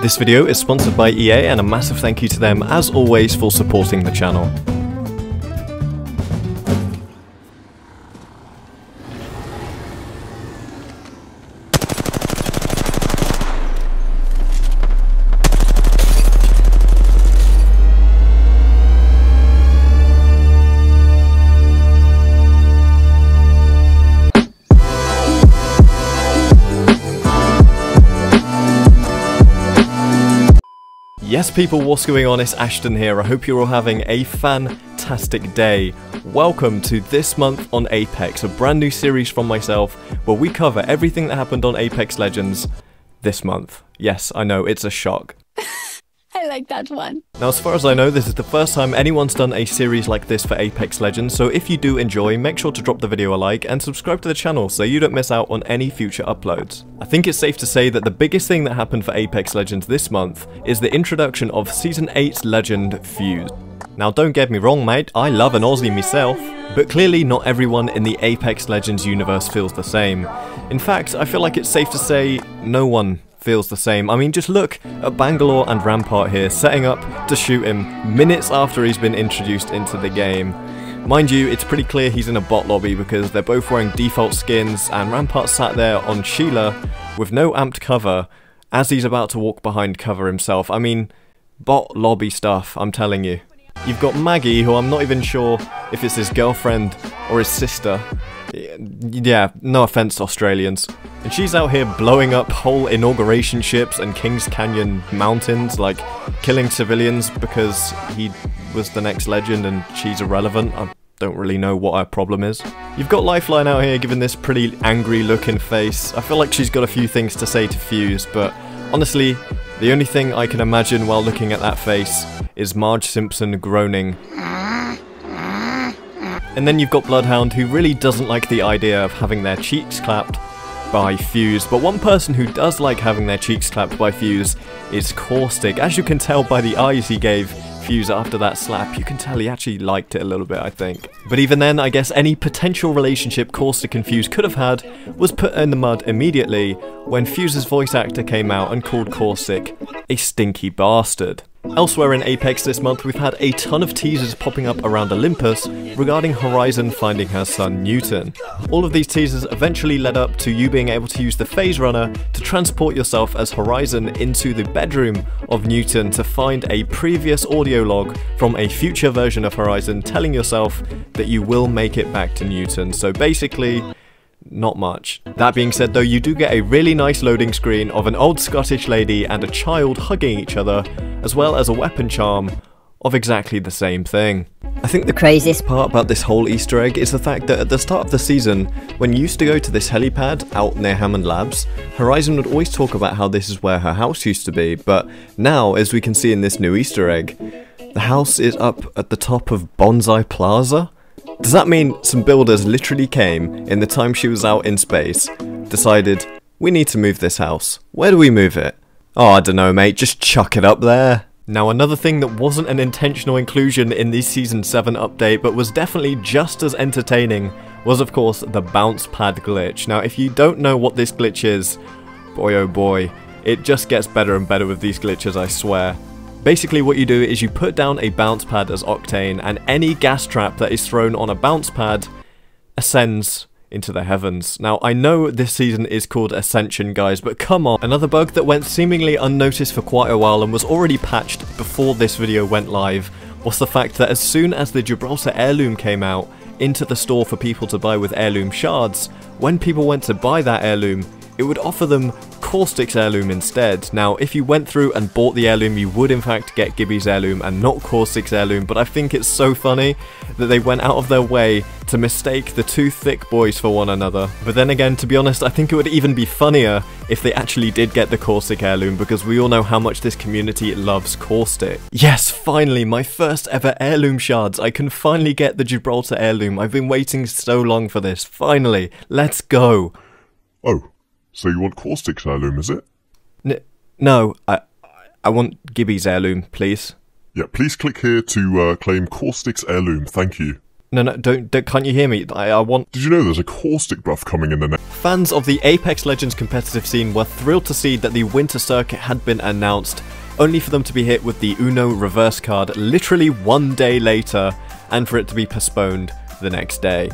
This video is sponsored by EA, and a massive thank you to them as always for supporting the channel. Yes people, what's going on? It's Ashton here. I hope you're all having a fantastic day. Welcome to This Month on Apex, a brand new series from myself where we cover everything that happened on Apex Legends this month. Yes, I know, it's a shock. I like that one. Now, as far as I know, this is the first time anyone's done a series like this for Apex Legends, so if you do enjoy, make sure to drop the video a like and subscribe to the channel so you don't miss out on any future uploads. I think it's safe to say that the biggest thing that happened for Apex Legends this month is the introduction of Season 8's legend, Fuse. Now, don't get me wrong, mate, I love an Aussie myself, but clearly not everyone in the Apex Legends universe feels the same. In fact, I feel like it's safe to say no one feels the same. I mean, just look at Bangalore and Rampart here, setting up to shoot him minutes after he's been introduced into the game. Mind you, it's pretty clear he's in a bot lobby because they're both wearing default skins, and Rampart sat there on Sheila with no amped cover as he's about to walk behind cover himself. I mean, bot lobby stuff, I'm telling you. You've got Maggie, who I'm not even sure if it's his girlfriend or his sister. Yeah, no offense Australians. And she's out here blowing up whole inauguration ships and Kings Canyon mountains, like killing civilians because he was the next legend and she's irrelevant. I don't really know what her problem is. You've got Lifeline out here giving this pretty angry looking face. I feel like she's got a few things to say to Fuse, but honestly, the only thing I can imagine while looking at that face is Marge Simpson groaning. And then you've got Bloodhound, who really doesn't like the idea of having their cheeks clapped by Fuse, but one person who does like having their cheeks clapped by Fuse is Caustic. As you can tell by the eyes he gave Fuse after that slap, you can tell he actually liked it a little bit, I think. But even then, I guess any potential relationship Caustic and Fuse could have had was put in the mud immediately when Fuse's voice actor came out and called Caustic a stinky bastard. Elsewhere in Apex this month, we've had a ton of teasers popping up around Olympus regarding Horizon finding her son Newton. All of these teasers eventually led up to you being able to use the Phase Runner to transport yourself as Horizon into the bedroom of Newton to find a previous audio log from a future version of Horizon telling yourself that you will make it back to Newton. So basically, not much. That being said though, you do get a really nice loading screen of an old Scottish lady and a child hugging each other, as well as a weapon charm of exactly the same thing. I think the craziest part about this whole Easter egg is the fact that at the start of the season, when you used to go to this helipad out near Hammond Labs, Horizon would always talk about how this is where her house used to be, but now, as we can see in this new Easter egg, the house is up at the top of Bonsai Plaza? Does that mean some builders literally came, in the time she was out in space, decided, we need to move this house. Where do we move it? Oh, I don't know, mate, just chuck it up there. Now, another thing that wasn't an intentional inclusion in the Season 7 update, but was definitely just as entertaining, was of course the bounce pad glitch. Now, if you don't know what this glitch is, boy oh boy, it just gets better and better with these glitches, I swear. Basically what you do is you put down a bounce pad as Octane, and any gas trap that is thrown on a bounce pad ascends into the heavens. Now, I know this season is called Ascension, guys, but come on. Another bug that went seemingly unnoticed for quite a while and was already patched before this video went live was the fact that as soon as the Gibraltar Heirloom came out into the store for people to buy with heirloom shards, when people went to buy that heirloom, it would offer them Caustic's heirloom instead. Now, if you went through and bought the heirloom, you would in fact get Gibby's heirloom and not Caustic's heirloom, but I think it's so funny that they went out of their way to mistake the two thick boys for one another. But then again, to be honest, I think it would even be funnier if they actually did get the Caustic heirloom, because we all know how much this community loves Caustic. Yes, finally, my first ever heirloom shards. I can finally get the Gibraltar heirloom. I've been waiting so long for this. Finally, let's go. Oh. So you want Caustic's heirloom, is it? No, I want Gibby's heirloom, please. Yeah, please click here to claim Caustic's heirloom, thank you. No, can't you hear me? I want... Did you know there's a Caustic buff coming in the next... Fans of the Apex Legends competitive scene were thrilled to see that the Winter Circuit had been announced, only for them to be hit with the Uno reverse card literally 1 day later, and for it to be postponed the next day.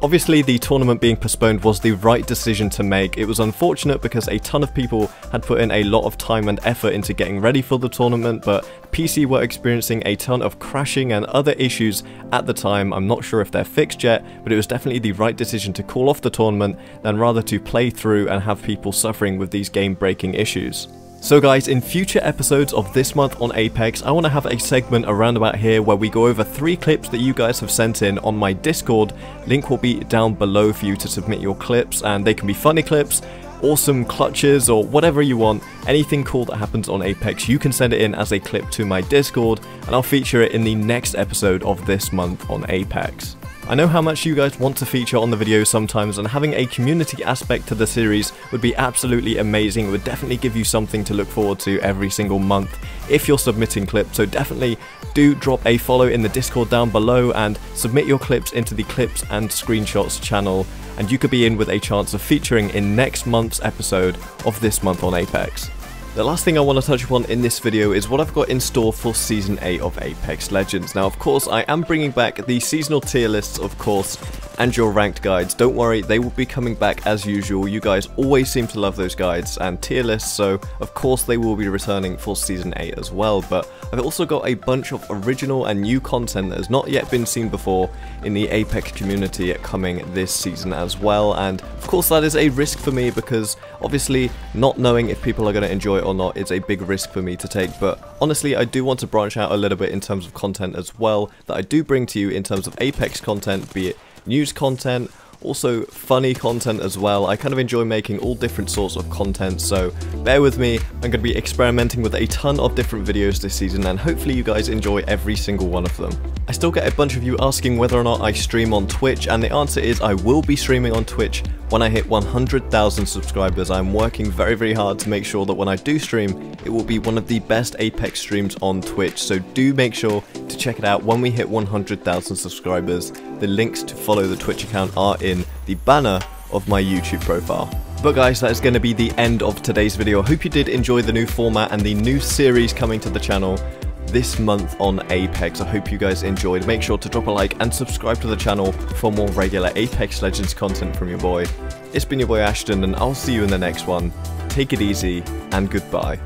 Obviously, the tournament being postponed was the right decision to make. It was unfortunate because a ton of people had put in a lot of time and effort into getting ready for the tournament, but PC were experiencing a ton of crashing and other issues at the time. I'm not sure if they're fixed yet, but it was definitely the right decision to call off the tournament than rather to play through and have people suffering with these game-breaking issues. So guys, in future episodes of this month on Apex, I want to have a segment around about here where we go over 3 clips that you guys have sent in on my Discord. Link will be down below for you to submit your clips, and they can be funny clips, awesome clutches, or whatever you want. Anything cool that happens on Apex, you can send it in as a clip to my Discord, and I'll feature it in the next episode of this month on Apex. I know how much you guys want to feature on the videos sometimes, and having a community aspect to the series would be absolutely amazing. It would definitely give you something to look forward to every single month if you're submitting clips, so definitely do drop a follow in the Discord down below and submit your clips into the Clips and Screenshots channel, and you could be in with a chance of featuring in next month's episode of This Month on Apex. The last thing I want to touch upon in this video is what I've got in store for Season 8 of Apex Legends. Now, of course, I am bringing back the seasonal tier lists, of course, and your ranked guides. Don't worry, they will be coming back as usual. You guys always seem to love those guides and tier lists, so of course they will be returning for Season 8 as well. But I've also got a bunch of original and new content that has not yet been seen before in the Apex community coming this season as well. And of course that is a risk for me because obviously not knowing if people are going to enjoy it or not is a big risk for me to take, but honestly I do want to branch out a little bit in terms of content as well that I do bring to you in terms of Apex content, be it news content, also funny content as well. I kind of enjoy making all different sorts of content, so bear with me. I'm going to be experimenting with a ton of different videos this season, and hopefully you guys enjoy every single one of them. I still get a bunch of you asking whether or not I stream on Twitch, and the answer is I will be streaming on Twitch when I hit 100,000 subscribers. I'm working very hard to make sure that when I do stream, it will be one of the best Apex streams on Twitch, so do make sure to check it out when we hit 100,000 subscribers. The links to follow the Twitch account are in the banner of my YouTube profile. But guys, that is going to be the end of today's video. I hope you did enjoy the new format and the new series coming to the channel this month on Apex. I hope you guys enjoyed. Make sure to drop a like and subscribe to the channel for more regular Apex Legends content from your boy. It's been your boy Ashton, and I'll see you in the next one. Take it easy and goodbye.